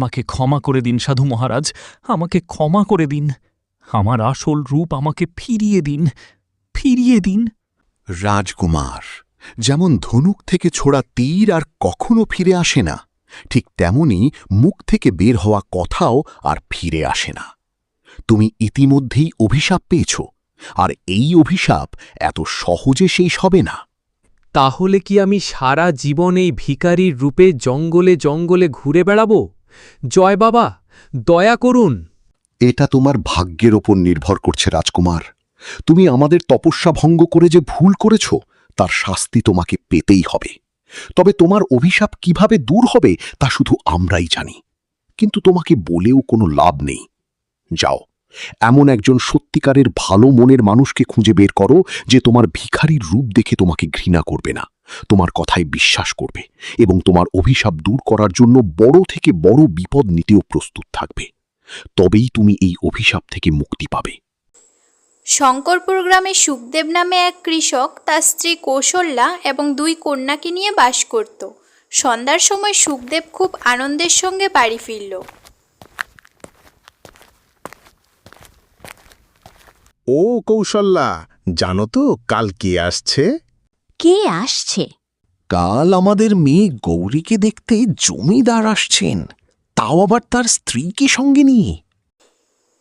আমাকে ক্ষমা করে দিন সাধু মহারাজ, আমাকে ক্ষমা করে দিন। আমার আসল রূপ আমাকে ফিরিয়ে দিন, ফিরিয়ে দিন। রাজকুমার, যেমন ধনুক থেকে ছোড়া তীর আর কখনো ফিরে আসে না, ঠিক তেমনি মুখ থেকে বের হওয়া কথাও আর ফিরে আসে না। তুমি ইতিমধ্যেই অভিশাপ পেয়েছ, আর এই অভিশাপ এত সহজে শেষ হবে না। তাহলে কি আমি সারা জীবন এই ভিখারির রূপে জঙ্গলে জঙ্গলে ঘুরে বেড়াব? জয় বাবা, দয়া করুন। এটা তোমার ভাগ্যের ওপর নির্ভর করছে রাজকুমার। তুমি আমাদের তপস্যা ভঙ্গ করে যে ভুল করেছ, তার শাস্তি তোমাকে পেতেই হবে। তবে তোমার অভিশাপ কিভাবে দূর হবে তা শুধু আমরাই জানি, কিন্তু তোমাকে বলেও কোনো লাভ নেই। যাও, এমন একজন সত্যিকারের ভালো মনের মানুষকে খুঁজে বের করো যে তোমার ভিখারির রূপ দেখে তোমাকে ঘৃণা করবে না, তোমার কথায় বিশ্বাস করবে এবং তোমার অভিশাপ দূর করার জন্য বড় থেকে বড় বিপদ নিতেও প্রস্তুত থাকবে। তবেই তুমি এই অভিশাপ থেকে মুক্তি পাবে। শঙ্করপুর গ্রামে সুখদেব নামে এক কৃষক তার স্ত্রী কৌশল্যা এবং 2 কন্যাকে নিয়ে বাস করত। সন্ধ্যার সময় সুখদেব খুব আনন্দের সঙ্গে বাড়ি ফিরল। ও কৌশল্যা, জানো তো কাল কে আসছে? কে আসছে? কাল আমাদের মেয়ে গৌরীকে দেখতে জমিদার আসছেন, তাও আবার তার স্ত্রীকে সঙ্গে নিয়ে।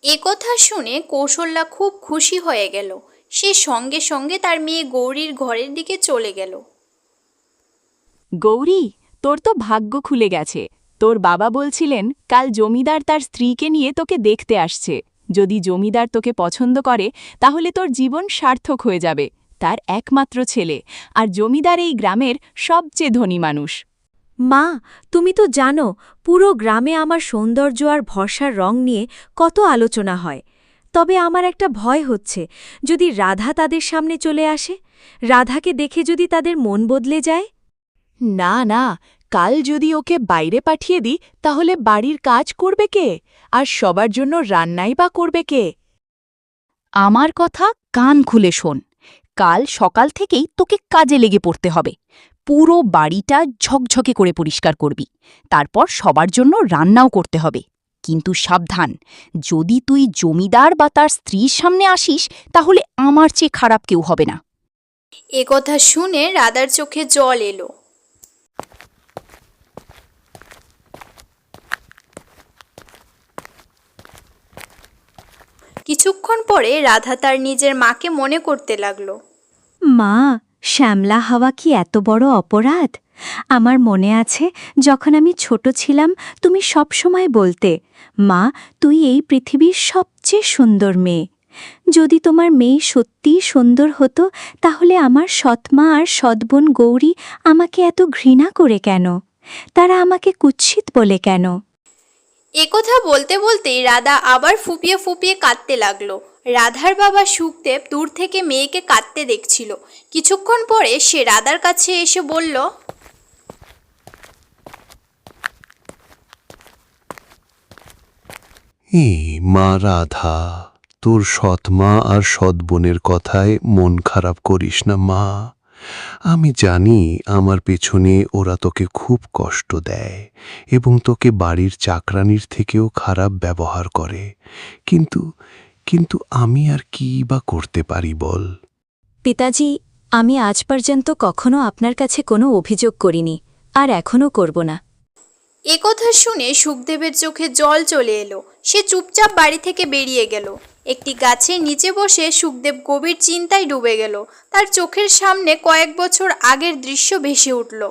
একথা শুনে কৌশল্যা খুব খুশি হয়ে গেল। সে সঙ্গে সঙ্গে তার মেয়ে গৌরীর ঘরের দিকে চলে গেল। গৌরী, তোর তো ভাগ্য খুলে গেছে। তোর বাবা বলছিলেন কাল জমিদার তার স্ত্রীকে নিয়ে তোকে দেখতে আসছে। যদি জমিদার তোকে পছন্দ করে তাহলে তোর জীবন সার্থক হয়ে যাবে। তার একমাত্র ছেলে, আর জমিদার এই গ্রামের সবচেয়ে ধনী মানুষ। মা, তুমি তো জানো পুরো গ্রামে আমার সৌন্দর্য আর ভরসার রং নিয়ে কত আলোচনা হয়। তবে আমার একটা ভয় হচ্ছে, যদি রাধা তাদের সামনে চলে আসে, রাধাকে দেখে যদি তাদের মন বদলে যায়। না না, কাল যদি ওকে বাইরে পাঠিয়ে দিই তাহলে বাড়ির কাজ করবে কে, আর সবার জন্য রান্নাই বা করবে কে? আমার কথা কান খুলে শোন। কাল সকাল থেকেই তোকে কাজে লেগে পড়তে হবে। পুরো বাড়িটা ঝকঝকে করে পরিষ্কার করবি। তারপর সবার জন্য রান্নাও করতে হবে। কিন্তু সাবধান, যদি তুই জমিদার বা তার স্ত্রীর সামনে আসিস তাহলে আমার চেয়ে খারাপ কেউ হবে না। একথা শুনে রাধার চোখে জল এলো। কিছুক্ষণ পরে রাধা তার নিজের মাকে মনে করতে লাগলো। মা, শ্যামলা হওয়া কি এত বড় অপরাধ? আমার মনে আছে যখন আমি ছোট ছিলাম তুমি সব সময় বলতে, মা তুই এই পৃথিবীর সবচেয়ে সুন্দর মেয়ে। যদি তোমার মেয়ে সত্যিই সুন্দর হতো তাহলে আমার সৎমা আর সৎবোন গৌরী আমাকে এত ঘৃণা করে কেন? তারা আমাকে কুৎসিত বলে কেন? একথা বলতে বলতেই রাধা আবার ফুপিয়ে ফুপিয়ে কাঁদতে লাগলো। রাধার বাবা সুখদেব দূর থেকে মেয়েকে কাঁদতে দেখছিল। কিছুক্ষণ পরে সে রাধার কাছে এসে বলল, মা রাধা, তোর সৎমা আর সৎবোনের কথায় মন খারাপ করিস না মা। আমি জানি আমার পেছনে ওরা তোকে খুব কষ্ট দেয় এবং তোকে বাড়ির চাকরানির থেকেও খারাপ ব্যবহার করে, কিন্তু কিন্তু আমি আর কি বা করতে পারি বল? পিতাজি, আমি আজ পর্যন্ত কখনো আপনার কাছে কোনো অভিযোগ করিনি, আর এখনও করব না। একথা শুনে সুখদেবের চোখে জল চলে এলো। সে চুপচাপ বাড়ি থেকে বেরিয়ে গেল। একটি গাছের নিচে বসে সুখদেব গভীর চিন্তায় ডুবে গেল। তার চোখের সামনে কয়েক বছর আগের দৃশ্য ভেসে উঠল।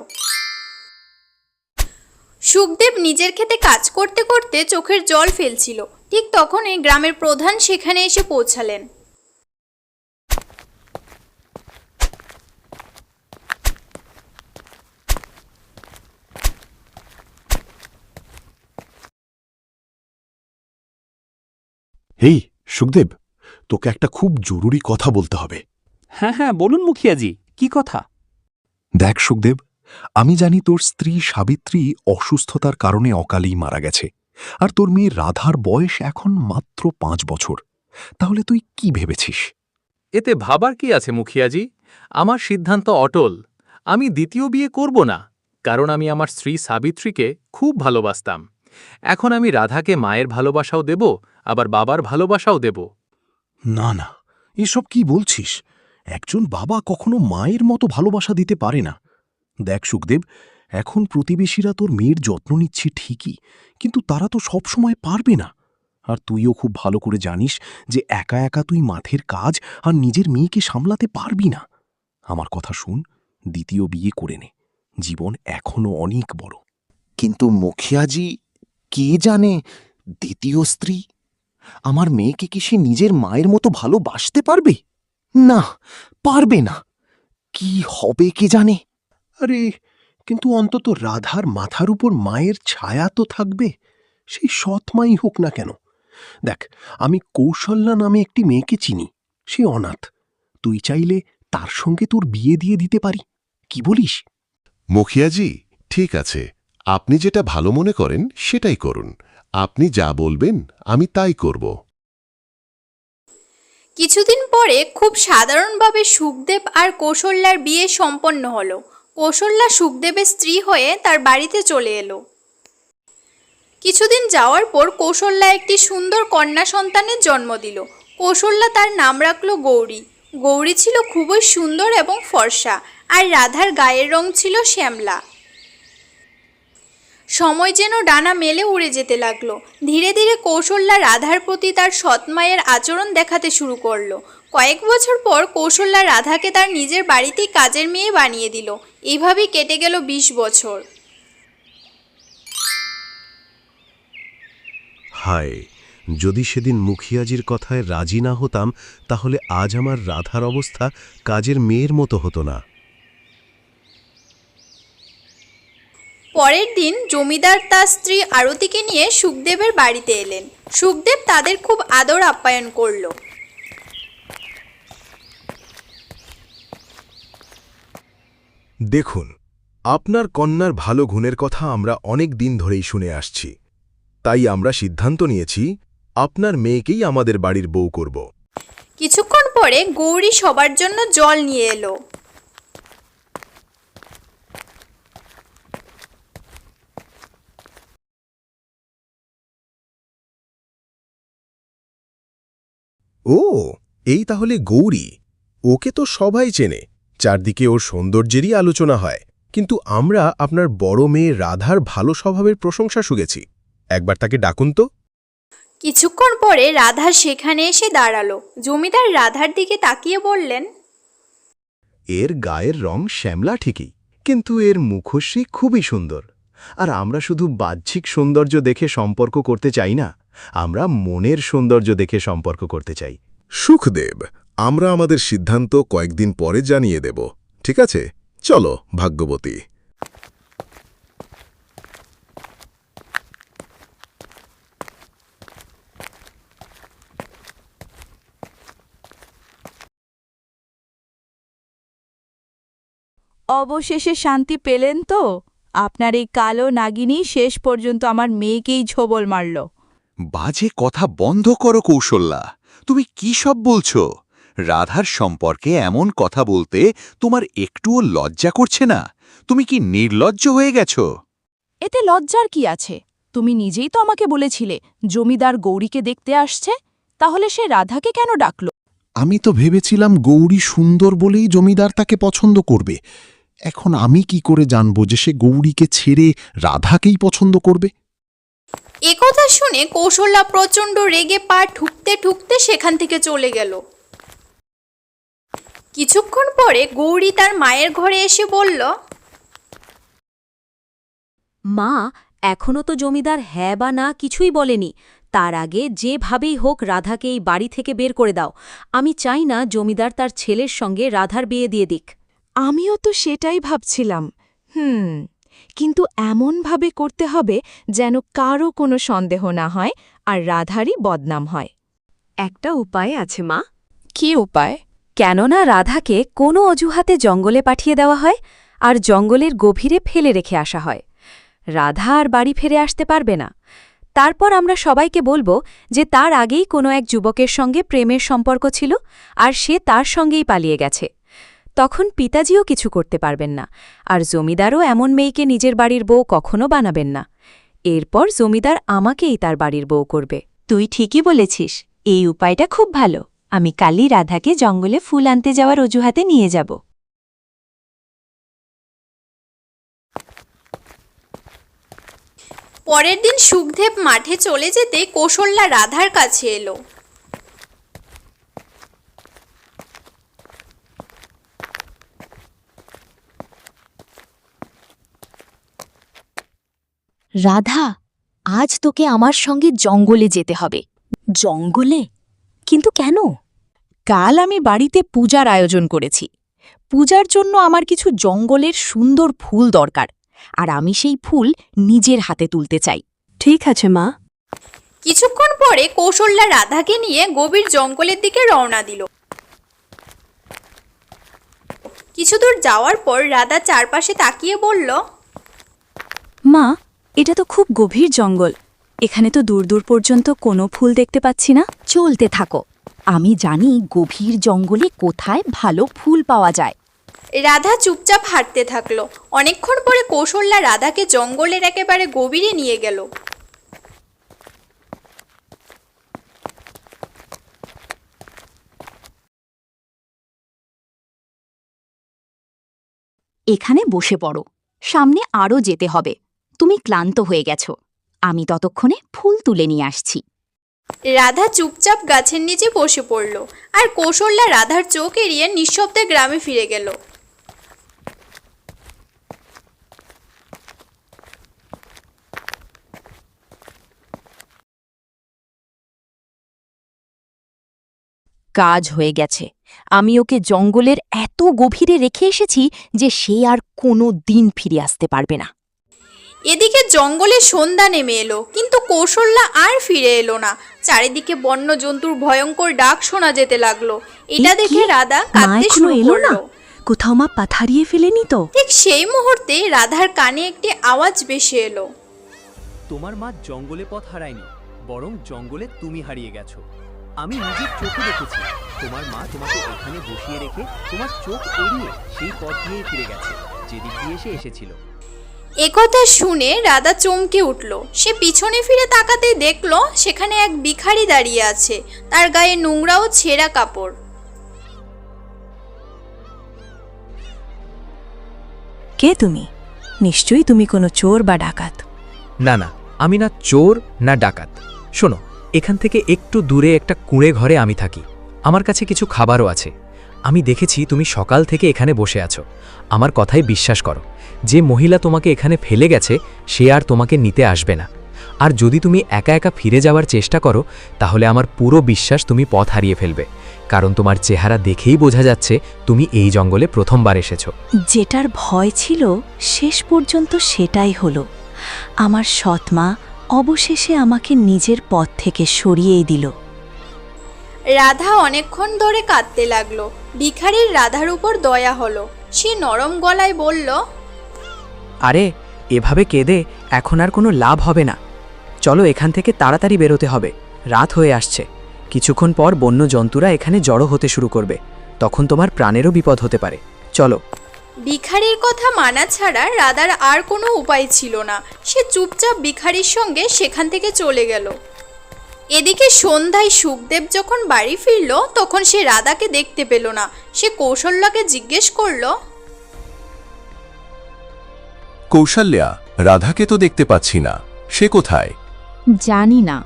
সুখদেব নিজের ক্ষেতে কাজ করতে করতে চোখের জল ফেলছিল। ঠিক তখনই গ্রামের প্রধান সেখানে এসে পৌঁছালেন। হেই সুখদেব, তোকে একটা খুব জরুরি কথা বলতে হবে। হ্যাঁ হ্যাঁ, বলুন মুখিয়াজি, কি কথা? দেখ সুখদেব, আমি জানি তোর স্ত্রী সাবিত্রী অসুস্থতার কারণে অকালেই মারা গেছে, আর তোর মেয়ে রাধার বয়স এখন মাত্র 5 বছর। তাহলে তুই কি ভেবেছিস? এতে ভাবার কি আছে মুখিয়াজি? আমার সিদ্ধান্ত অটল। আমি দ্বিতীয় বিয়ে করব না, কারণ আমি আমার স্ত্রী সাবিত্রীকে খুব ভালোবাসতাম। এখন আমি রাধাকে মায়ের ভালোবাসাও দেব, আবার বাবার ভালোবাসাও দেব। না না, এসব কি বলছিস? একজন বাবা কখনো মায়ের মতো ভালোবাসা দিতে পারে না। দেখ সুখদেব, এখন প্রতিবেশীরা তোর মেয়ের যত্ন নিচ্ছে ঠিকই, কিন্তু তারা তো সব সময় পারবে না। আর তুইও খুব ভালো করে জানিস যে একা একা তুই মাঠের কাজ আর নিজের মেয়েকে সামলাতে পারবি না। আমার কথা শুন, দ্বিতীয় বিয়ে করে নে, জীবন এখনো অনেক বড়। কিন্তু মুখিয়াজি, কে জানে দ্বিতীয় স্ত্রী আমার মেয়েকে কি সে নিজের মায়ের মতো ভালোবাসতে পারবে? না, পারবে না। কি হবে কে জানে। আরে, কিন্তু অন্তত রাধার মাথার উপর মায়ের ছায়া তো থাকবে, সেই সৎমাই হোক না কেন। দেখ, আমি কৌশল্যা নামে একটি মেয়েকে চিনি, সে অনাথ। তুই চাইলে তার সঙ্গে তোর বিয়ে দিয়ে দিতে পারি, কি বলিস? মুখিয়াজি, ঠিক আছে, আপনি যেটা ভালো মনে করেন সেটাই করুন। আপনি যা বলবেন আমি তাই করব। কিছুদিন পরে খুব সাধারণভাবে সুখদেব আর কৌশল্যার বিয়ে সম্পন্ন হলো। কৌশল্যা সুখদেবের স্ত্রী হয়ে তার বাড়িতে চলে এলো। কিছুদিন যাওয়ার পর কৌশল্যা একটি সুন্দর কন্যা সন্তানের জন্ম দিল। কৌশল্যা তার নাম রাখল গৌরী। গৌরী ছিল খুবই সুন্দর এবং ফর্সা, আর রাধার গায়ের রং ছিল শ্যামলা। সময় যেন ডানা মেলে উড়ে যেতে লাগলো। ধীরে ধীরে কৌশল্যা রাধার প্রতি তার সৎমায়ের আচরণ দেখাতে শুরু করলো। কয়েক বছর পর কৌশল্যা রাধাকে তার নিজের বাড়িতেই কাজের মেয়ে বানিয়ে দিল। এইভাবেই কেটে গেল 20 বছর। হায়, যদি সেদিন মুখিয়াজির কথায় রাজি না হতাম, তাহলে আজ আমার রাধার অবস্থা কাজের মেয়ের মতো হতো না। পরের দিন জমিদার তার স্ত্রী আরতিকে নিয়ে সুখদেবের বাড়িতে এলেন। সুখদেব তাদের খুব আদর আপ্যায়ন করল। দেখুন, আপনার কন্যার ভালো গুণের কথা আমরা অনেক দিন ধরেই শুনে আসছি, তাই আমরা সিদ্ধান্ত নিয়েছি আপনার মেয়েকেই আমাদের বাড়ির বউ করব। কিছুক্ষণ পরে গৌরী সবার জন্য জল নিয়ে এলো। ও, এই তাহলে গৌরী। ওকে তো সবাই চেনে, চারদিকে ওর সৌন্দর্যেরই আলোচনা হয়। কিন্তু আমরা আপনার বড় মেয়ে রাধার ভালো স্বভাবের প্রশংসা শুনেছি। একবার তাকে ডাকুন তো। কিছুক্ষণ পরে রাধা সেখানে এসে দাঁড়ালো। জমিদার রাধার দিকে তাকিয়ে বললেন, এর গায়ের রং শ্যামলা ঠিকই, কিন্তু এর মুখশ্রী খুবই সুন্দর। আর আমরা শুধু বাহ্যিক সৌন্দর্য দেখে সম্পর্ক করতে চাই না, আমরা মনের সৌন্দর্য দেখে সম্পর্ক করতে চাই। সুখদেব, আমরা আমাদের সিদ্ধান্ত কয়েকদিন পরে জানিয়ে দেব, ঠিক আছে? চলো ভাগ্যবতী। অবশেষে শান্তি পেলেন তো? আপনার এই কালো নাগিনী শেষ পর্যন্ত আমার মেয়েকেই ছোবল মারল। বাজে কথা বন্ধ করো কৌশল্যা, তুমি কি সব বলছো? রাধার সম্পর্কে এমন কথা বলতে তোমার একটুও লজ্জা করছে না? তুমি কি নির্লজ্জ হয়ে গেছো? এতে লজ্জার কি আছে? তুমি নিজেই তো আমাকে বলেছিলে জমিদার গৌরীকে দেখতে আসছে, তাহলে সে রাধাকে কেন ডাকল? আমি তো ভেবেছিলাম গৌরী সুন্দর বলেই জমিদার তাকে পছন্দ করবে। এখন আমি কি করে জানব যে সে গৌরীকে ছেড়ে রাধাকেই পছন্দ করবে? একথা শুনে কৌশল্যা প্রচণ্ড রেগে পা ঠুকতে ঠুকতে সেখান থেকে চলে গেল। কিছুক্ষণ পরে গৌরী তার মায়ের ঘরে এসে বলল, মা, এখনো তো জমিদার হ্যাঁ বা না কিছুই বলেনি। তার আগে যেভাবেই হোক রাধাকে এই বাড়ি থেকে বের করে দাও। আমি চাই না জমিদার তার ছেলের সঙ্গে রাধার বিয়ে দিয়ে দিক। আমিও তো সেটাই ভাবছিলাম। কিন্তু এমনভাবে করতে হবে যেন কারও কোনো সন্দেহ না হয় আর রাধারই বদনাম হয়। একটা উপায় আছে মা। কি উপায়? কেননা রাধাকে কোনো অজুহাতে জঙ্গলে পাঠিয়ে দেওয়া হয় আর জঙ্গলের গভীরে ফেলে রেখে আসা হয়। রাধা আর বাড়ি ফিরে আসতে পারবে না। তারপর আমরা সবাইকে বলবো যে তার আগেই কোনো এক যুবকের সঙ্গে প্রেমের সম্পর্ক ছিল আর সে তার সঙ্গেই পালিয়ে গেছে। তখন পিতাজিও কিছু করতে পারবেন না, আর জমিদারও এমন মেয়েকে নিজের বাড়ির বউ কখনো বানাবেন না। এরপর জমিদার আমাকেই তার বাড়ির বউ করবে। তুই ঠিকই বলেছিস, এই উপায়টা খুব ভালো। আমি কালই রাধাকে জঙ্গলে ফুল আনতে যাওয়ার অজুহাতে নিয়ে যাব। পরের দিন সুখদেব মাঠে চলে যেতে কৌশল্যা রাধার কাছে এলো। রাধা, আজ তোকে আমার সঙ্গে জঙ্গলে যেতে হবে। জঙ্গলে? কিন্তু কেন? কাল আমি বাড়িতে পূজার আয়োজন করেছি। পূজার জন্য আমার কিছু জঙ্গলের সুন্দর ফুল দরকার, আর আমি সেই ফুল নিজের হাতে তুলতে চাই। ঠিক আছে মা। কিছুক্ষণ পরে কৌশল্যা রাধাকে নিয়ে গভীর জঙ্গলের দিকে রওনা দিল। কিছু দূর যাওয়ার পর রাধা চারপাশে তাকিয়ে বলল, মা, এটা তো খুব গভীর জঙ্গল। এখানে তো দূর দূর পর্যন্ত কোনো ফুল দেখতে পাচ্ছি না। চলতে থাকো, আমি জানি গভীর জঙ্গলে কোথায় ভালো ফুল পাওয়া যায়। রাধা চুপচাপ হাঁটতে থাকলো। অনেকক্ষণ পরে কৌশল্যা রাধাকে জঙ্গলের একেবারে গভীরে নিয়ে গেল। এখানে বসে পড়ো, সামনে আরও যেতে হবে। তুমি ক্লান্ত হয়ে গেছ, আমি ততক্ষণে ফুল তুলে নিয়ে আসছি। রাধা চুপচাপ গাছের নিচে বসে পড়ল, আর কৌশল্যা রাধার চোখ এড়িয়ে নিঃশব্দে গ্রামে ফিরে গেল। কাজ হয়ে গেছে। আমি ওকে জঙ্গলের এত গভীরে রেখে এসেছি যে সে আর কোনো দিন ফিরে আসতে পারবে না। এদিকে জঙ্গলে সন্ধ্যা নেমে এলো, কিন্তু কৌশল্যা আর ফিরে এলো না। চারিদিকে বন্য জন্তুর ভয়ঙ্কর ডাক শোনা যেতে লাগলো। এটা দেখে রাধা কাঁদতে শুরু করলো। কোথাও মা পা হারিয়ে ফেলেনি তো? ঠিক সেই মুহূর্তে রাধার কানে একটি আওয়াজ ভেসে এলো। তোমার মা জঙ্গলে পথ হারায়নি, বরং জঙ্গলে তুমি হারিয়ে গেছো। আমি নিজের চোখে দেখেছি, তোমার মা তোমাকে এখানে বসিয়ে রেখে তোমার চোখ এড়িয়ে সেই পথ দিয়েই ফিরে গেছে যেদিক দিয়ে সে এসেছিল। একথা শুনে রাধা চমকে উঠল। সে পিছনে ফিরে তাকাতে দেখলো সেখানে এক ভিখারি দাঁড়িয়ে আছে, তার গায়ে নোংরা ও ছেঁড়া কাপড়। কে তুমি? নিশ্চয়ই তুমি কোনো চোর বা ডাকাত। না না, আমি না চোর না ডাকাত। শোনো, এখান থেকে একটু দূরে একটা কুঁড়ে ঘরে আমি থাকি। আমার কাছে কিছু খাবারও আছে। আমি দেখেছি তুমি সকাল থেকে এখানে বসে আছো। আমার কথাই বিশ্বাস করো, যে মহিলা তোমাকে এখানে ফেলে গেছে সে আর তোমাকে নিতে আসবে না। আর যদি তুমি একা একা ফিরে যাওয়ার চেষ্টা করো, তাহলে আমার পুরো বিশ্বাস তুমি পথ হারিয়ে ফেলবে, কারণ তোমার চেহারা দেখেই বোঝা যাচ্ছে তুমি এই জঙ্গলে প্রথমবার এসেছো। যেটার ভয় ছিল শেষ পর্যন্ত সেটাই হলো। আমার সৎমা অবশেষে আমাকে নিজের পথ থেকে সরিয়েই দিল। রাধা অনেকক্ষণ ধরে কাঁদতে লাগলো। ভিখারির রাধার উপর দয়া হলো। সে নরম গলায় বলল, আরে এভাবে কেঁদে এখন আর কোনো লাভ হবে না। চলো এখান থেকে তাড়াতাড়ি বেরোতে হবে, রাত হয়ে আসছে। কিছুক্ষণ পর বন্য জন্তুরা এখানে জড়ো হতে শুরু করবে, তখন তোমার প্রাণেরও বিপদ হতে পারে। চলো। ভিখারির কথা মানা ছাড়া রাধার আর কোনো উপায় ছিল না। সে চুপচাপ ভিখারির সঙ্গে সেখান থেকে চলে গেল। এদিকে সন্ধ্যায় সুখদেব যখন বাড়ি ফিরল, তখন সে রাধাকে দেখতে পেল না। সে কৌশল্যাকে জিজ্ঞেস করল, কৌশল্যা, রাধাকে তো দেখতে পাচ্ছি না, সে কোথায়? জানি না,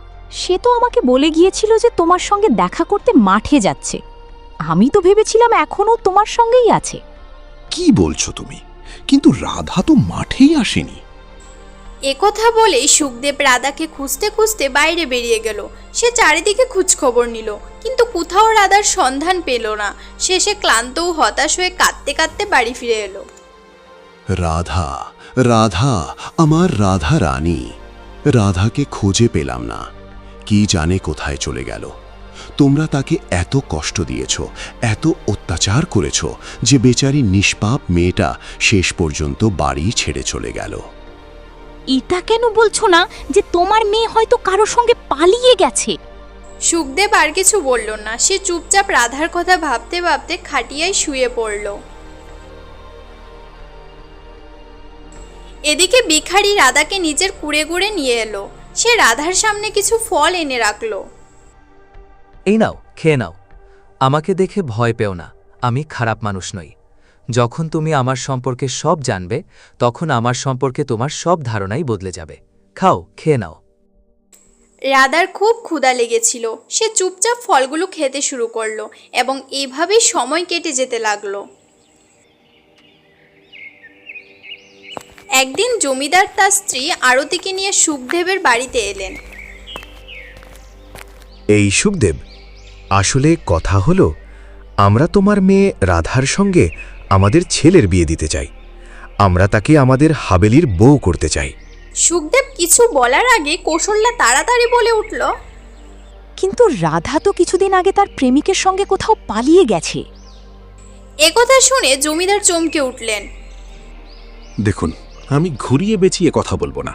সে তো আমাকে বলে গিয়েছিল যে তোমার সঙ্গে দেখা করতে মাঠে যাচ্ছে। আমি তো ভেবেছিলাম এখনও তোমার সঙ্গেই আছে। কি বলছো তুমি? কিন্তু রাধা তো মাঠেই আসেনি। একথা বলেই সুখদেব রাধাকে খুঁজতে খুঁজতে বাইরে বেরিয়ে গেল। সে চারিদিকে খোঁজখবর নিল, কিন্তু কোথাও রাধার সন্ধান পেল না। শেষে ক্লান্ত ও হতাশ হয়ে কাঁদতে কাঁদতে বাড়ি ফিরে এলো। রাধা, রাধা, আমার রাধা রানী। রাধাকে খুঁজে পেলাম না, কি জানে কোথায় চলে গেল। তোমরা তাকে এত কষ্ট দিয়েছ, এত অত্যাচার করেছ যে বেচারি নিষ্পাপ মেয়েটা শেষ পর্যন্ত বাড়ি ছেড়ে চলে গেল। এটা কেন বলছো না যে তোমার মেয়ে হয়তো কারো সঙ্গে পালিয়ে গেছে? সুখদেব আর কিছু বলল না। সে চুপচাপ রাধার কথা ভাবতে ভাবতে খাটিয়ায় শুয়ে পড়ল। এদিকে ভিখারি রাধাকে নিজের কুড়ে কুড়ে নিয়ে এলো। সে রাধার সামনে কিছু ফল এনে রাখলো। এই নাও, খেয়ে নাও। আমাকে দেখে ভয় পেও না, আমি খারাপ মানুষ নই। যখন তুমি আমার সম্পর্কে সব জানবে, তখন আমার সম্পর্কে তোমার সব ধারণাই বদলে যাবে। খাও, খেয়ে নাও। রাধার খুব ক্ষুধা লেগেছিল। সে চুপচাপ ফলগুলো খেতে শুরু করলো এবং এইভাবেই সময় কেটে যেতে লাগলো। একদিন জমিদার তার স্ত্রী আরতিকে নিয়ে সুখদেবের বাড়িতে এলেন। এই সুখদেব, আসলে কথা হলো, আমরা তোমার মেয়ে রাধার সঙ্গে আমাদের ছেলের বিয়ে দিতে চাই। আমরা তাকে আমাদের হাবেলির বউ করতে চাই। সুখদেব কিছু বলার আগে কৌশল্যা তাড়াতাড়ি বলে উঠল, কিন্তু রাধা তো কিছুদিন আগে তার প্রেমিকের সঙ্গে কোথাও পালিয়ে গেছে। একথা শুনে জমিদার চমকে উঠলেন। দেখুন, আমি ঘুরিয়ে বেঁচিয়ে কথা বলবো না।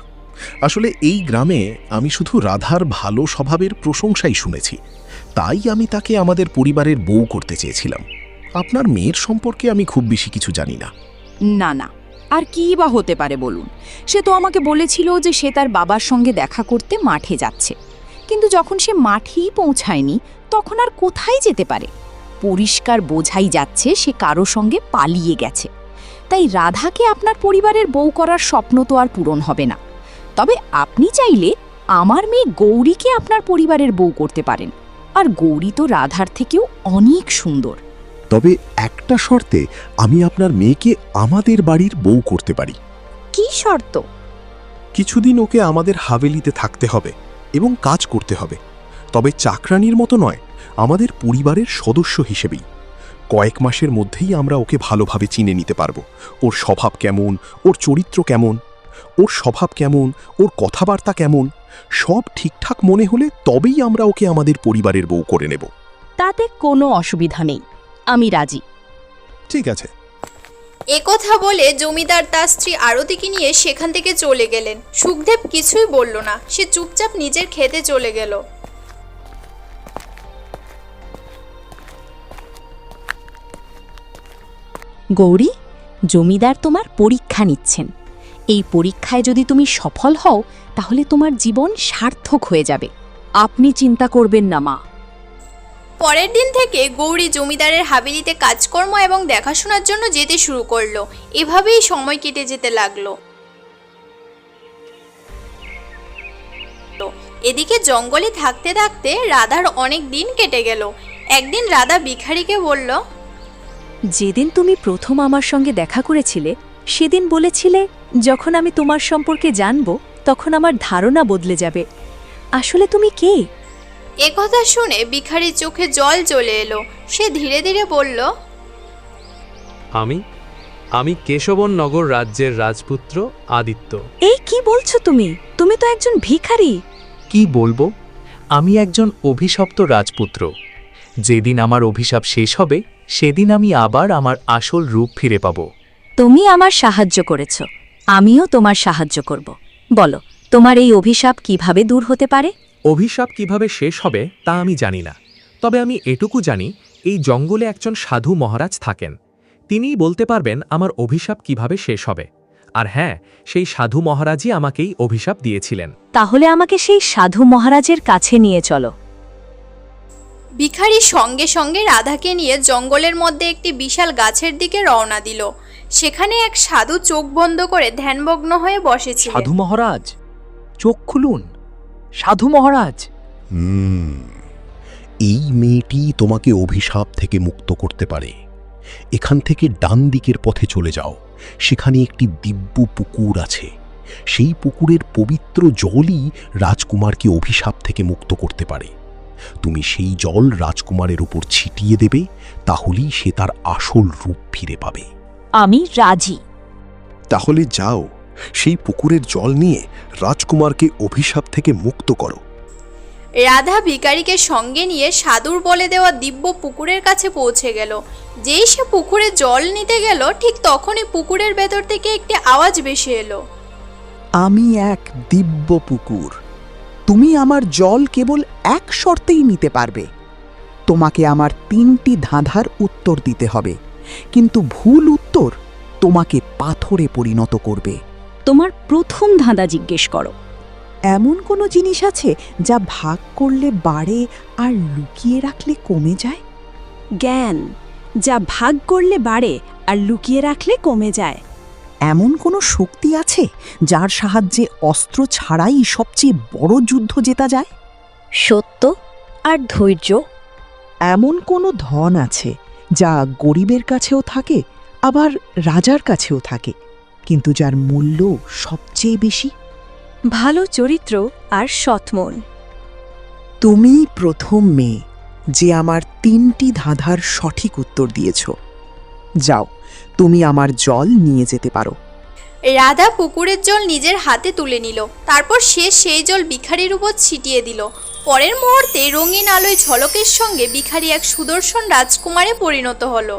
আসলে এই গ্রামে আমি শুধু রাধার ভালো স্বভাবের প্রশংসাই শুনেছি, তাই আমি তাকে আমাদের পরিবারের বউ করতে চেয়েছিলাম। আপনার মেয়ের সম্পর্কে আমি খুব বেশি কিছু জানি না। না না, আর কী বা হতে পারে বলুন? সে তো আমাকে বলেছিল যে সে তার বাবার সঙ্গে দেখা করতে মাঠে যাচ্ছে, কিন্তু যখন সে মাঠেই পৌঁছায়নি তখন আর কোথায় যেতে পারে? পরিষ্কার বোঝাই যাচ্ছে সে কারো সঙ্গে পালিয়ে গেছে। তাই রাধাকে আপনার পরিবারের বউ করার স্বপ্ন তো আর পূরণ হবে না। তবে আপনি চাইলে আমার মেয়ে গৌরীকে আপনার পরিবারের বউ করতে পারেন। আর গৌরী তো রাধার থেকেও অনেক সুন্দর। তবে একটা শর্তে আমি আপনার মেয়েকে আমাদের বাড়ির বউ করতে পারি। কি শর্ত? কিছুদিন ওকে আমাদের হাভেলিতে থাকতে হবে এবং কাজ করতে হবে, তবে চাকরানির মতো নয়, আমাদের পরিবারের সদস্য হিসেবেই। কয়েক মাসের মধ্যেই আমরা ওকে ভালোভাবে চিনে নিতে পারব। ওর স্বভাব কেমন, ওর চরিত্র কেমন, ওর স্বভাব কেমন, ওর কথাবার্তা কেমন, সব ঠিকঠাক মনে হলে তবেই আমরা ওকে আমাদের পরিবারের বউ করে নেব। তাতে কোনো অসুবিধা নেই, আমি রাজি। ঠিক আছে। একথা বলে জমিদার তার স্ত্রী আরতিকে নিয়ে সেখান থেকে চলে গেলেন। সুখদেব কিছুই বলল না, সে চুপচাপ নিজের খেতে চলে গেল। গৌরী, জমিদার তোমার পরীক্ষা নিচ্ছেন। এই পরীক্ষায় যদি তুমি সফল হও তাহলে তোমার জীবন সার্থক হয়ে যাবে। আপনি চিন্তা করবেন না মা। পরের দিন থেকে গৌরী জমিদারের হাবেলিতে কাজকর্ম এবং দেখাশোনার জন্য যেতে শুরু করলো। এভাবেই সময় কেটে যেতে লাগলো। এদিকে জঙ্গলে থাকতে থাকতে রাধার অনেক দিন কেটে গেল। একদিন রাধা ভিখারিকে বলল, যেদিন তুমি প্রথম আমার সঙ্গে দেখা করেছিলে সেদিন বলেছিলে যখন আমি তোমার সম্পর্কে জানব তখন আমার ধারণা বদলে যাবে। আসলে তুমি কে? একথা শুনে ভিখারির চোখে জল চলে এলো। সে ধীরে ধীরে বলল, আমি কেশবন নগর রাজ্যের রাজপুত্র আদিত্য। এই কি বলছো তুমি? তুমি তো একজন ভিখারি। কি বলবো, আমি একজন অভিশপ্ত রাজপুত্র। যেদিন আমার অভিশাপ শেষ হবে সেদিন আমি আবার আমার আসল রূপ ফিরে পাব। তুমি আমার সাহায্য করেছ, আমিও তোমার সাহায্য করব। বলো, তোমার এই অভিশাপ কিভাবে দূর হতে পারে? অভিশাপ কিভাবে শেষ হবে তা আমি জানি না, তবে আমি এটুকু জানি এই জঙ্গলে একজন সাধু মহারাজ থাকেন। তিনিই বলতে পারবেন আমার অভিশাপ কিভাবে শেষ হবে। আর হ্যাঁ, সেই সাধু মহারাজই আমাকেই অভিশাপ দিয়েছিলেন। তাহলে আমাকে সেই সাধু মহারাজের কাছে নিয়ে চলো। ভিখারি সঙ্গে সঙ্গে রাধাকে নিয়ে জঙ্গলের মধ্যে একটি বিশাল গাছের দিকে রওনা দিল। সেখানে এক সাধু চোখ বন্ধ করে ধ্যানমগ্ন হয়ে বসেছিলেন। সাধু মহারাজ, চোখ খুলুন। সাধু মহারাজ। এই মেয়েটি তোমাকে অভিশাপ থেকে মুক্ত করতে পারে। এখান থেকে ডান দিকের পথে চলে যাও, সেখানে একটি দিব্য পুকুর আছে। সেই পুকুরের পবিত্র জলই রাজকুমারকে অভিশাপ থেকে মুক্ত করতে পারে। তুমি সেই জল রাজকুমারের উপর ছিটিয়ে দেবে, তাহলেই সে তার আসল রূপ ফিরে পাবে। আমি রাজি। তাহলে যাও, সেই পুকুরের জল নিয়ে রাজকুমারকে অভিশাপ থেকে মুক্ত করো। রাধা ভিখারিকে সঙ্গে নিয়ে সাধুর বলে দেওয়া দিব্য পুকুরের কাছে পৌঁছে গেল। যেই সে পুকুরে জল নিতে গেল, ঠিক তখনই পুকুরের ভেতর থেকে একটি আওয়াজ ভেসে এলো। আমি এক দিব্য পুকুর, তুমি আমার জল কেবল এক শর্তেই নিতে পারবে। তোমাকে আমার 3টি ধাঁধার উত্তর দিতে হবে, কিন্তু ভুল উত্তর তোমাকে পাথরে পরিণত করবে। তোমার প্রথম ধাঁধা জিজ্ঞেস করো। এমন কোনো জিনিস আছে যা ভাগ করলে বাড়ে আর লুকিয়ে রাখলে কমে যায়? জ্ঞান, যা ভাগ করলে বাড়ে আর লুকিয়ে রাখলে কমে যায়। এমন কোনো শক্তি আছে যার সাহায্যে অস্ত্র ছাড়াই সবচেয়ে বড় যুদ্ধ জেতা যায়? সত্য আর ধৈর্য। এমন কোনো ধন আছে যা গরিবের কাছেও থাকে আবার রাজার কাছেও থাকে, কিন্তু যার মূল্য সবচেয়ে বেশি? ভালো চরিত্র আর সৎমন। তুমি প্রথম মেয়ে যে আমার 3টি ধাঁধার সঠিক উত্তর দিয়েছ। যাও, তুমি আমার জল নিয়ে যেতে পারো। রাধা পুকুরের জল নিজের হাতে তুলে নিল। তারপর সে সেই জল ভিখারির উপর ছিটিয়ে দিল। পরের মুহূর্তে রঙিন আলোয় ঝলকের সঙ্গে ভিখারি এক সুদর্শন রাজকুমারে পরিণত হলো।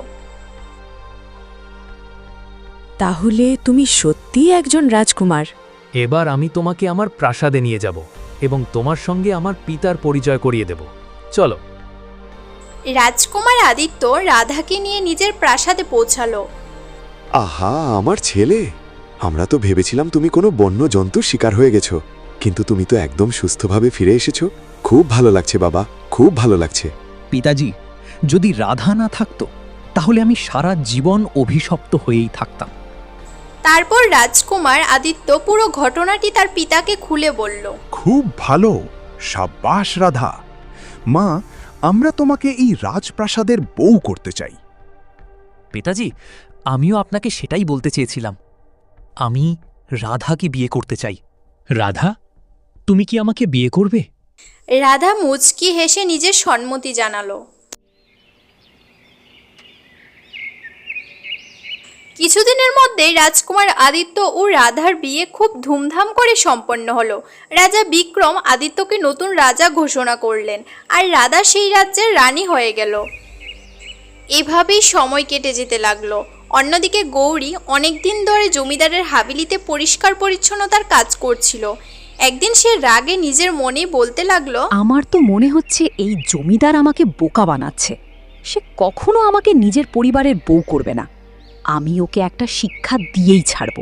তাহলে তুমি সত্যিই একজন রাজকুমার। এবার আমি তোমাকে আমার প্রাসাদে নিয়ে যাব এবং তোমার সঙ্গে আমার পিতার পরিচয় করিয়ে দেব। চলো। রাজকুমার আদিত্য রাধাকে নিয়ে নিজের প্রাসাদে পৌঁছালো। আহা, আমার ছেলে, আমরা তো ভেবেছিলাম তুমি কোনো বন্য জন্তুর শিকার হয়ে গেছো, কিন্তু তুমি তো একদম সুস্থভাবে ফিরে এসেছো। খুব ভালো লাগছে বাবা, খুব ভালো লাগছে। পিতাজি, যদি রাধা না থাকতো তাহলে আমি সারা জীবন অভিশপ্ত হয়েই থাকতাম। তারপর রাজকুমার আদিত্য পুরো ঘটনাটি তার পিতাকে খুলে বলল। খুব ভালো, সাব্বাস রাধা। মা, আমরা তোমাকে এই রাজপ্রাসাদের বউ করতে চাই। পিতাজি, আমিও আপনাকে সেটাই বলতে চেয়েছিলাম। আমি রাধাকে বিয়ে করতে চাই। রাধা, তুমি কি আমাকে বিয়ে করবে? রাধা মুচকি হেসে নিজের সম্মতি জানালো। কিছুদিনের মধ্যেই রাজকুমার আদিত্য ও রাধার বিয়ে খুব ধুমধাম করে সম্পন্ন হলো। রাজা বিক্রম আদিত্যকে নতুন রাজা ঘোষণা করলেন, আর রাধা সেই রাজ্যের রানী হয়ে গেল। এভাবেই সময় কেটে যেতে লাগলো। অন্যদিকে গৌরী অনেকদিন ধরে জমিদারের হাবিলিতে পরিষ্কার পরিচ্ছন্নতার কাজ করছিল। একদিন সে রাগে নিজের মনে বলতে লাগলো, আমার তো মনে হচ্ছে এই জমিদার আমাকে বোকা বানাচ্ছে। সে কখনো আমাকে নিজের পরিবারের বউ করবে না। আমি ওকে একটা শিক্ষা দিয়েই ছাড়ব।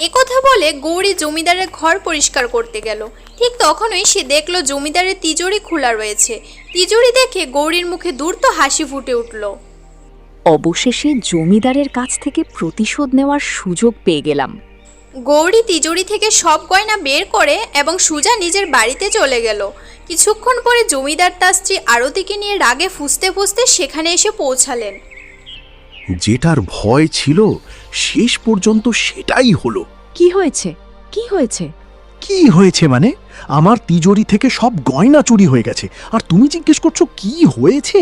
একথা বলে গৌরী জমিদারের ঘর পরিষ্কার করতে গেল। ঠিক তখনই সে দেখলো জমিদারের তিজুরি খোলা রয়েছে। তিজুরি দেখে গৌরীর মুখে দূর্ত হাসি ফুটে উঠল। অবশেষে জমিদারের কাছ থেকে প্রতিশোধ নেওয়ার সুযোগ পেয়ে গেলাম। গৌরী তিজুরি থেকে সব গয়না বের করে এবং সুজা নিজের বাড়িতে চলে গেল। কিছুক্ষণ পরে জমিদার তার স্ত্রী আরতিকে নিয়ে রাগে ফুঁসতে ফুঁসতে সেখানে এসে পৌঁছালেন। যেটার ভয় ছিল শেষ পর্যন্ত সেটাই হলো। কি হয়েছে? কি হয়েছে? কি হয়েছে মানে? আমার তিজোরি থেকে সব গয়না চুরি হয়ে গেছে, আর তুমি জিজ্ঞেস করছো কি হয়েছে?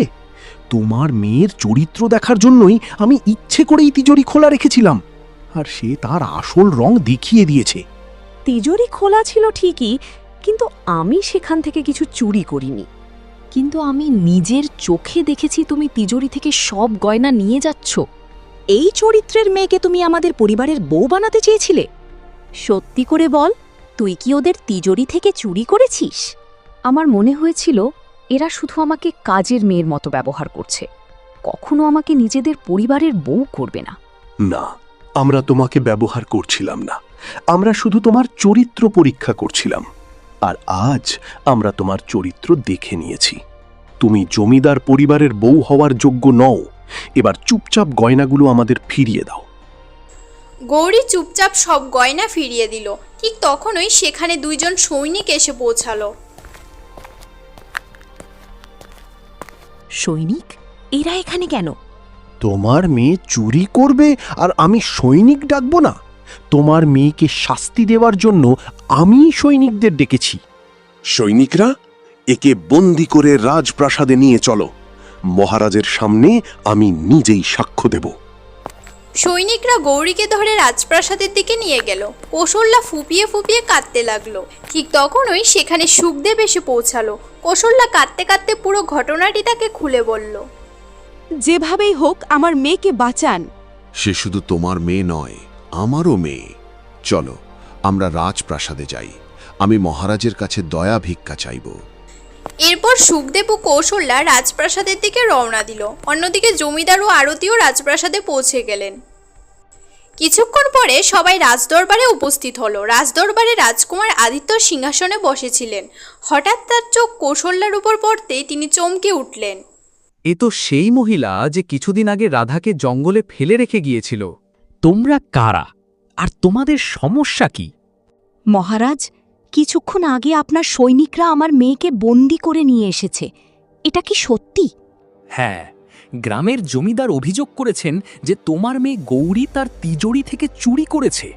তোমার মেয়ের চরিত্র দেখার জন্যই আমি ইচ্ছে করেই তিজোরি খোলা রেখেছিলাম, আর সে তার আসল রং দেখিয়ে দিয়েছে। তিজোরি খোলা ছিল ঠিকই, কিন্তু আমি সেখান থেকে কিছু চুরি করিনি। কিন্তু আমি নিজের চোখে দেখেছি তুমি তিজোরি থেকে সব গয়না নিয়ে যাচ্ছ। এই চরিত্রের মেয়েকে তুমি আমাদের পরিবারের বউ বানাতে চেয়েছিলে? সত্যি করে বল, তুই কি ওদের তিজোরি থেকে চুরি করেছিস? আমার মনে হয়েছিল এরা শুধু আমাকে কাজের মেয়ের মতো ব্যবহার করছে, কখনো আমাকে নিজেদের পরিবারের বউ করবে না। না, আমরা তোমাকে ব্যবহার করছিলাম না, আমরা শুধু তোমার চরিত্র পরীক্ষা করছিলাম। আর আজ আমরা তোমার চরিত্র দেখে নিয়েছি। তুমি জমিদার পরিবারের বউ হওয়ার যোগ্য নও। এবার চুপচাপ গয়নাগুলো আমাদের ফিরিয়ে দাও। গৌরী চুপচাপ সব গয়না ফিরিয়ে দিল। ঠিক তখনই সেখানে দুইজন সৈনিক এসে পৌঁছালো। সৈনিক? এরা এখানে কেন? তোমার মেয়ে চুরি করবে আর আমি সৈনিক ডাকবো না? তোমার মেয়েকে শাস্তি দেওয়ার জন্য আমি সৈনিকদের ডেকেছি। সৈনিকরা, একে বন্দি করে রাজপ্রাসাদে নিয়ে চলো। মহারাজের সামনে আমি নিজেই সাক্ষ্য দেব। সৈনিকরা গৌরীকে ধরে রাজপ্রাসাদের দিকে নিয়ে গেল। কৌশল্যা ফুপিয়ে ফুপিয়ে কাঁদতে লাগলো। ঠিক তখনই সেখানে সুখদেব এসে পৌঁছালো। কৌশল্যা কাঁদতে কাঁদতে পুরো ঘটনাটি তাকে খুলে বলল। যেভাবেই হোক আমার মেয়েকে বাঁচান। সে শুধু তোমার মেয়ে নয়, আমারও মেয়ে। চলো আমরা রাজপ্রাসাদে যাই, আমি মহারাজের কাছে দয়া ভিক্ষা চাইব। এরপর সুখদেব ও কৌশল্যা রাজপ্রাসাদের দিকে রওনা দিল। অন্যদিকে জমিদার ও আরতিও রাজপ্রাসাদে পৌঁছে গেলেন। কিছুক্ষণ পরে সবাই রাজদরবারে উপস্থিত হলো। রাজদরবারে রাজকুমার আদিত্য সিংহাসনে বসেছিলেন। হঠাৎ তার চোখ কৌশল্যার উপর পড়তেই তিনি চমকে উঠলেন। এ তো সেই মহিলা যে কিছুদিন আগে রাধাকে জঙ্গলে ফেলে রেখে গিয়েছিল। তোমরা কারা আর তোমাদের সমস্যা কি? মহারাজ, কিছুক্ষণ আগে আপনার সৈনিকরা আমার মেয়েকে বন্দি করে নিয়ে এসেছে। এটা কি সত্যি? হ্যাঁ, গ্রামের জমিদার অভিযোগ করেছেন যে তোমার মেয়ে গৌরী তার তিজোরি থেকে চুরি করেছে।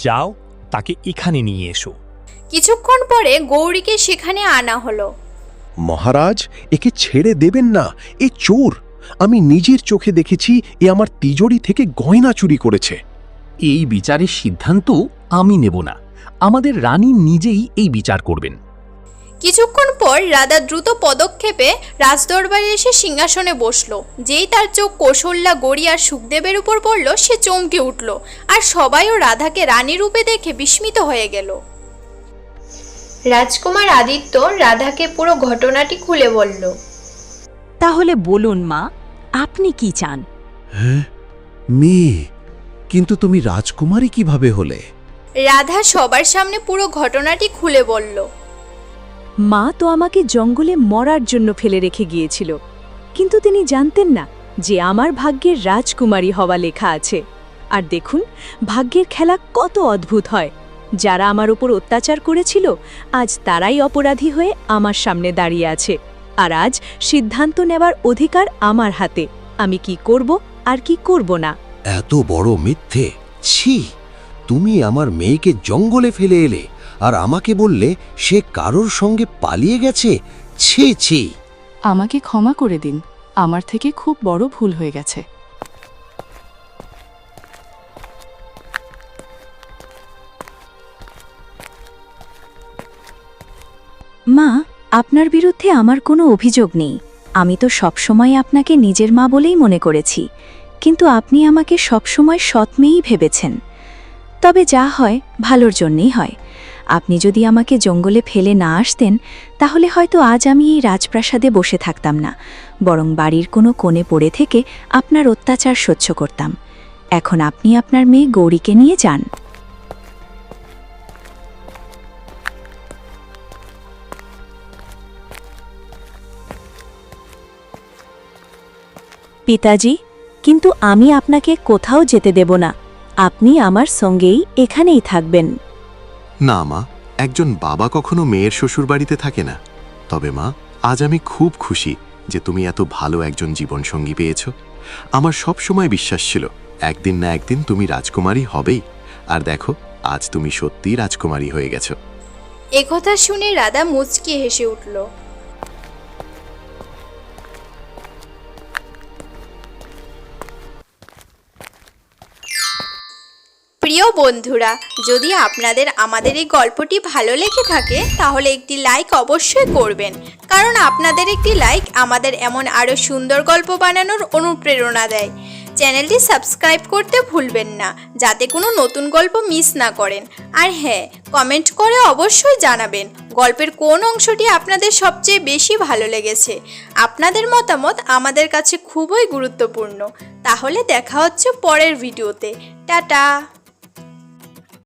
যাও, তাকে এখানে নিয়ে এসো। কিছুক্ষণ পরে গৌরীকে সেখানে আনা হলো। মহারাজ, একে ছেড়ে দেবেন না, এ চোর। আমি নিজের চোখে দেখেছি এ আমার তিজোরি থেকে গয়না চুরি করেছে। এই বিচারের সিদ্ধান্ত আমি নেব না, আমাদের রানী নিজেই এই বিচার করবেন। কিছুক্ষণ পর রাধা দ্রুত পদক্ষেপে রাজদরবারে এসে সিংহাসনে বসলো। যেই তার চোখ কৌশল্যা, গৌরী আর সুখদেবের উপর পড়ল, সে চমকে উঠল আর সবাইও রাধাকে রানী রূপে দেখে বিস্মিত হয়ে গেল। রাজকুমার আদিত্য রাধাকে পুরো ঘটনাটি খুলে বলল। তাহলে বলুন মা, আপনি কি চান? হ্যাঁ, মেয়ে, কিন্তু তুমি রাজকুমারী কিভাবে হলে? রাধা সবার সামনে পুরো ঘটনাটি খুলে বলল। মা তো আমাকে জঙ্গলে মরার জন্য ফেলে রেখে গিয়েছিল, কিন্তু তিনি জানতেন না যে আমার ভাগ্যের রাজকুমারী হওয়া লেখা আছে। আর দেখুন, ভাগ্যের খেলা কত অদ্ভুত হয়। যারা আমার উপর অত্যাচার করেছিল, আজ তারাই অপরাধী হয়ে আমার সামনে দাঁড়িয়ে আছে। আর আজ সিদ্ধান্ত নেবার অধিকার আমার হাতে, আমি কি করব আর কি করব না। এত বড় মিথ্যে! ছি! তুমি আমার মেয়েকে জঙ্গলে ফেলে এলে আর আমাকে বললে সে কারোর সঙ্গে পালিয়ে গেছে। ছি ছি! আমাকে ক্ষমা করে দিন, আমার থেকে খুব বড় ভুল হয়ে গেছে। মা, আপনার বিরুদ্ধে আমার কোনো অভিযোগ নেই। আমি তো সবসময় আপনাকে নিজের মা বলেই মনে করেছি, কিন্তু আপনি আমাকে সবসময় সৎ মেয়েই ভেবেছেন। তবে যা হয় ভালোর জন্যই হয়। আপনি যদি আমাকে জঙ্গলে ফেলে না আসতেন, তাহলে হয়তো আজ আমি এই রাজপ্রাসাদে বসে থাকতাম না, বরং বাড়ির কোনো কোণে পড়ে থেকে আপনার অত্যাচার সহ্য করতাম। এখন আপনি আপনার মেয়ে গৌরীকে নিয়ে যান। পিতাজি, কিন্তু আমি আপনাকে কোথাও যেতে দেব না। আপনি আমার সঙ্গেই এখানেই থাকবেন। না মা, একজন বাবা কখনো মেয়ের শ্বশুর বাড়িতে থাকে না। তবে মা, আজ আমি খুব খুশি যে তুমি এত ভালো একজন জীবনসঙ্গী পেয়েছ। আমার সব সময় বিশ্বাস ছিল একদিন না একদিন তুমি রাজকুমারী হবেই। আর দেখো, আজ তুমি সত্যিই রাজকুমারী হয়ে গেছো। একথা শুনে রাধা মুচকি হেসে উঠল। প্রিয় বন্ধুরা, যদি আপনাদের আমাদের এই গল্পটি ভালো লেগে থাকে তাহলে একটি লাইক অবশ্যই করবেন, কারণ আপনাদের একটি লাইক আমাদের এমন আরও সুন্দর গল্প বানানোর অনুপ্রেরণা দেয়। চ্যানেলটি সাবস্ক্রাইব করতে ভুলবেন না, যাতে কোনো নতুন গল্প মিস না করেন। আর হ্যাঁ, কমেন্ট করে অবশ্যই জানাবেন গল্পের কোন অংশটি আপনাদের সবচেয়ে বেশি ভালো লেগেছে। আপনাদের মতামত আমাদের কাছে খুবই গুরুত্বপূর্ণ। তাহলে দেখা হচ্ছে পরের ভিডিওতে। টাটা।